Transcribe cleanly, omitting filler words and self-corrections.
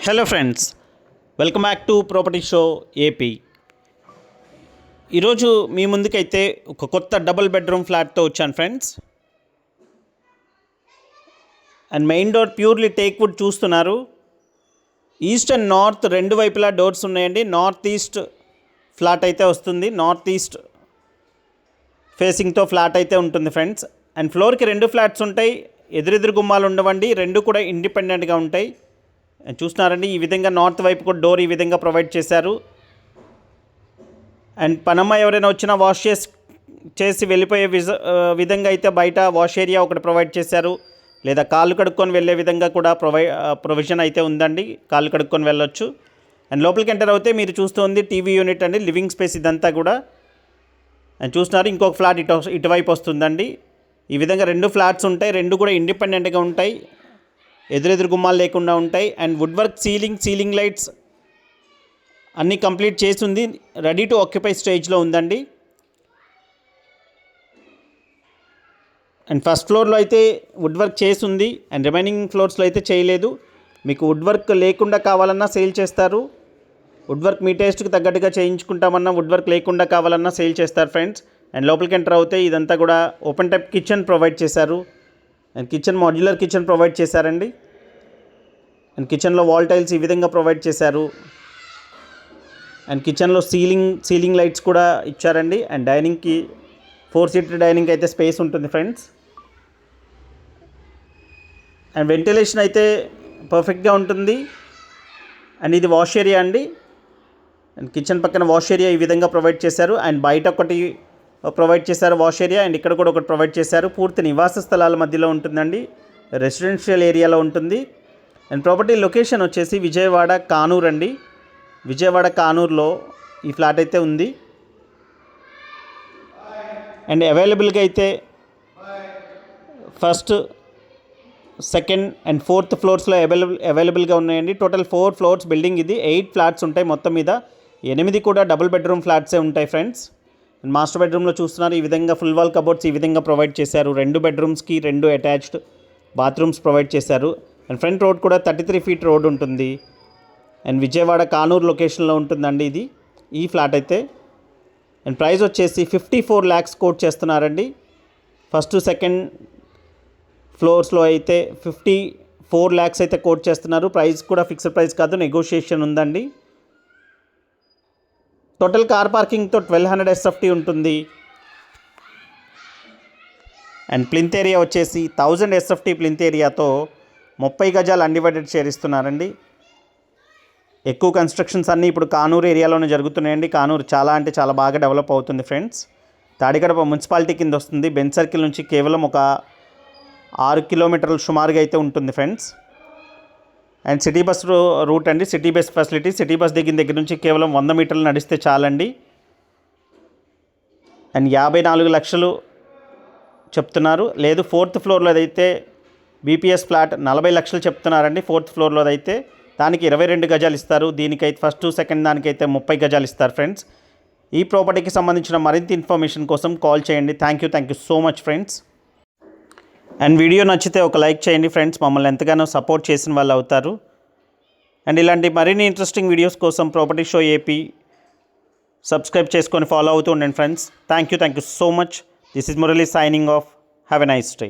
Hello friends, welcome back to property show AP. ఈరోజు మీ ముందుకైతే ఒక కొత్త డబుల్ బెడ్రూమ్ ఫ్లాట్తో వచ్చాను friends. And main door purely teak wood చూస్తున్నారు. ఈస్ట్ అండ్ నార్త్ రెండు వైపులా డోర్స్ ఉన్నాయండి. నార్త్ ఈస్ట్ ఫ్లాట్ అయితే వస్తుంది, నార్త్ ఈస్ట్ ఫేసింగ్తో ఫ్లాట్ అయితే ఉంటుంది ఫ్రెండ్స్. అండ్ ఫ్లోర్కి రెండు ఫ్లాట్స్ ఉంటాయి, ఎదురెదురు గుమ్మాలు ఉండవండి, రెండు కూడా ఇండిపెండెంట్గా ఉంటాయి. చూస్తున్నారండి, ఈ విధంగా నార్త్ వైపు కూడా డోర్ ఈ విధంగా ప్రొవైడ్ చేశారు. అండ్ పనమ్మ ఎవరైనా వచ్చినా వాష్ చేసి వెళ్ళిపోయే విధంగా అయితే బయట వాష్ ఏరియా ఒకటి ప్రొవైడ్ చేశారు. లేదా కాళ్ళు కడుక్కొని వెళ్ళే విధంగా కూడా ప్రొవిజన్ అయితే ఉందండి, కాళ్ళు కడుక్కొని వెళ్ళొచ్చు. అండ్ లోపలికి ఎంటర్ అవుతే మీరు చూస్తుంది టీవీ యూనిట్ అండి, లివింగ్ స్పేస్ ఇదంతా కూడా. అండ్ చూస్తున్నారు, ఇంకొక ఫ్లాట్ ఇటువైపు వస్తుందండి. ఈ విధంగా రెండు ఫ్లాట్స్ ఉంటాయి, రెండు కూడా ఇండిపెండెంట్గా ఉంటాయి, ఎదురెదురు గుమ్మాలు లేకుండా ఉంటాయి. And wood work ceiling lights అన్నీ కంప్లీట్ చేసి ఉంది, రెడీ టు ఆక్యుపై స్టేజ్లో ఉందండి. అండ్ ఫస్ట్ ఫ్లోర్లో అయితే వుడ్ వర్క్ చేసి ఉంది, అండ్ రిమైనింగ్ ఫ్లోర్స్లో అయితే చేయలేదు. మీకు వుడ్ వర్క్ లేకుండా కావాలన్నా సేల్ చేస్తారు, వుడ్ వర్క్ మీ టేస్ట్కి తగ్గట్టుగా చేయించుకుంటామన్నా, వుడ్ వర్క్ లేకుండా కావాలన్నా సేల్ చేస్తారు ఫ్రెండ్స్. అండ్ లోపలికి ఎంటర్ అవుతే ఇదంతా కూడా ఓపెన్ టైప్ కిచెన్ ప్రొవైడ్ చేశారు. And kitchen modular kitchen provide చేశారండి. అండ్ కిచెన్లో వాల్ టైల్స్ ఈ విధంగా ప్రొవైడ్ చేశారు. అండ్ కిచెన్లో సీలింగ్ లైట్స్ కూడా ఇచ్చారండి. అండ్ డైనింగ్కి 4 సీటర్ డైనింగ్ అయితే స్పేస్ ఉంటుంది ఫ్రెండ్స్. అండ్ వెంటిలేషన్ అయితే పర్ఫెక్ట్గా ఉంటుంది. అండ్ ఇది వాష్ ఏరియా అండి. అండ్ కిచెన్ పక్కన వాష్ ఏరియా ఈ విధంగా ప్రొవైడ్ చేశారు. అండ్ బయట ఒకటి ప్రొవైడ్ చేశారు వాష్ ఏరియా, అండ్ ఇక్కడ కూడా ఒకటి ప్రొవైడ్ చేశారు. పూర్తి నివాస స్థలాల మధ్యలో ఉంటుందండి, రెసిడెన్షియల్ ఏరియాలో ఉంటుంది. అండ్ ప్రాపర్టీ లొకేషన్ వచ్చేసి విజయవాడ కానూరు అండి. విజయవాడ కానూరులో ఈ ఫ్లాట్ అయితే ఉంది. అండ్ అవైలబుల్గా అయితే ఫస్ట్, సెకండ్ అండ్ ఫోర్త్ ఫ్లోర్స్లో అవైలబుల్గా ఉన్నాయండి. టోటల్ 4 ఫ్లోర్స్ బిల్డింగ్ ఇది. 8 ఫ్లాట్స్ ఉంటాయి మొత్తం మీద, 8 కూడా డబుల్ బెడ్రూమ్ ఫ్లాట్సే ఉంటాయి ఫ్రెండ్స్. అండ్ మాస్టర్ బెడ్రూమ్లో చూస్తున్నారు, ఈ విధంగా ఫుల్ వాల్ కబోర్డ్స్ ఈ విధంగా ప్రొవైడ్ చేశారు. 2 బెడ్రూమ్స్కి 2 అటాచ్డ్ బాత్రూమ్స్ ప్రొవైడ్ చేశారు. అండ్ ఫ్రంట్ రోడ్ కూడా 33 ఫీట్ రోడ్ ఉంటుంది. అండ్ విజయవాడ కానూరు లొకేషన్లో ఉంటుందండి ఇది ఈ ఫ్లాట్ అయితే. అండ్ ప్రైస్ వచ్చేసి 54 lakhs కోట్ చేస్తున్నారండి. ఫస్ట్ సెకండ్ ఫ్లోర్స్లో అయితే 54 lakhs అయితే కోట్ చేస్తున్నారు. ప్రైస్ కూడా ఫిక్స్డ్ ప్రైస్ కాదు, నెగోషియేషన్ ఉందండి. టోటల్ కార్ పార్కింగ్తో 1200 SFT ఉంటుంది. అండ్ ప్లింత్ ఏరియా వచ్చేసి 1000 SFT ప్లింత్ ఏరియాతో 30 గజాలు అన్డివైడెడ్ షేర్ ఇస్తున్నారండి. ఎక్కువ కన్స్ట్రక్షన్స్ అన్నీ ఇప్పుడు కానూరు ఏరియాలోనే జరుగుతున్నాయండి. కానూరు చాలా అంటే చాలా బాగా డెవలప్ అవుతుంది ఫ్రెండ్స్. తాడికడప మున్సిపాలిటీ కింద వస్తుంది. బెంజ్ సర్కిల్ నుంచి కేవలం ఒక 6 కిలోమీటర్లు సుమారుగా అయితే ఉంటుంది friends. And city bus route అండి, city bus facility. City bus దగ్గర నుంచి కేవలం 100 మీటర్లు నడిస్తే చాలండి. అండ్ 54 లక్షలు చెప్తున్నారు. లేదు 4th ఫ్లోర్లో అయితే బీపీఎస్ ఫ్లాట్ 40 లక్షలు చెప్తున్నారండి. 4th ఫ్లోర్లో అయితే దానికి 22 గజాలు ఇస్తారు. దీనికైతే ఫస్ట్ సెకండ్ దానికైతే 30 గజాలు ఇస్తారు ఫ్రెండ్స్. ఈ ప్రాపర్టీకి సంబంధించిన మరింత ఇన్ఫర్మేషన్ కోసం కాల్ చేయండి. Thank you so much friends. And video నచ్చితే ఒక లైక్ చేయండి ఫ్రెండ్స్, మమ్మల్ని ఎంతగానో సపోర్ట్ చేసిన వాళ్ళు అవుతారు. అండ్ ఇలాంటి మరిన్ని ఇంట్రెస్టింగ్ వీడియోస్ కోసం ప్రాపర్టీ షో ఏపీ సబ్స్క్రైబ్ చేసుకొని ఫాలో అవుతూ ఉండండి friends. Thank you so much. This is Murali signing off. Have a nice day.